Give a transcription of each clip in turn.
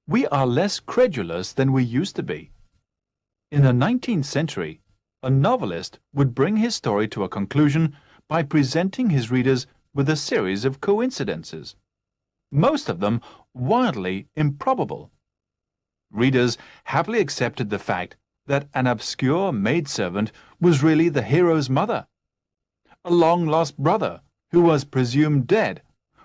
We are less credulous than we used to be. In the 19th century, a novelist would bring his story to a conclusion by presenting his readers with a series of coincidences, most of them wildly improbable. Readers happily accepted the fact that an obscure maidservant was really the hero's mother. A long-lost brother, who was presumed dead,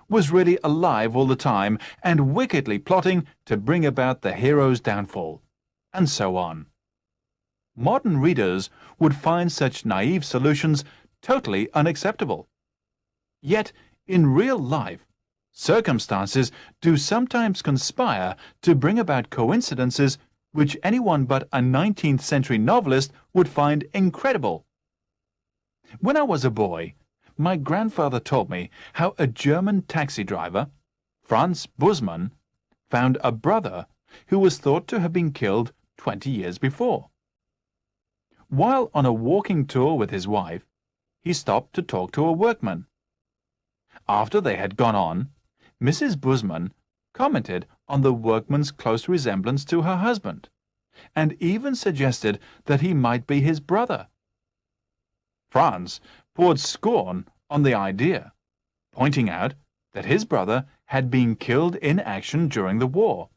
was really alive all the time and wickedly plotting to bring about the hero's downfall, and so on. Modern readers would find such naive solutions totally unacceptable. Yet, in real life, circumstances do sometimes conspire to bring about coincidences which anyone but a 19th century novelist would find incredible. When I was a boy, my grandfather told me how a German taxi driver, Franz Bussmann, found a brother who was thought to have been killed 20 years before. While on a walking tour with his wife, he stopped to talk to a workman. After they had gone on, Mrs. Bussmann commented on the workman's close resemblance to her husband, and even suggested that he might be his brother. Franz poured scorn on the idea, pointing out that his brother had been killed in action during the war.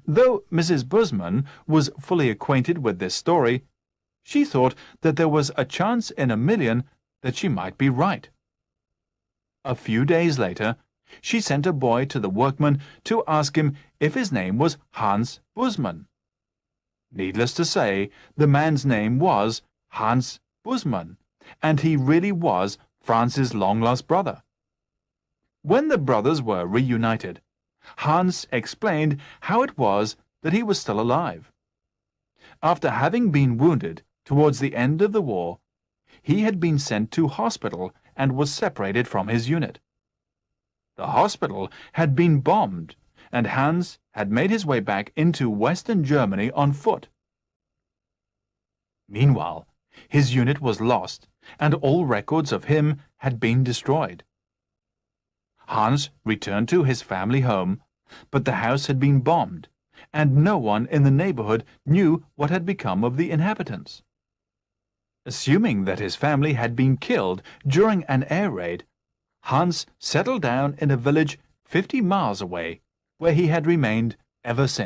Though Mrs. Bussmann was fully acquainted with this story, she thought that there was a chance in a million that she might be right. A few days later, she sent a boy to the workman to ask him if his name was Hans Bussmann. Needless to say, the man's name was Hans Bussmann, and he really was Franz's long-lost brother. When the brothers were reunited, Hans explained how it was that he was still alive. After having been wounded towards the end of the war, he had been sent to hospital and was separated from his unit. The hospital had been bombed, and Hans had made his way back into Western Germany on foot. Meanwhile, his unit was lost, and all records of him had been destroyed. Hans returned to his family home, but the house had been bombed, and no one in the neighborhood knew what had become of the inhabitants. Assuming that his family had been killed during an air raid, Hans settled down in a village 50 miles away, where he had remained ever since.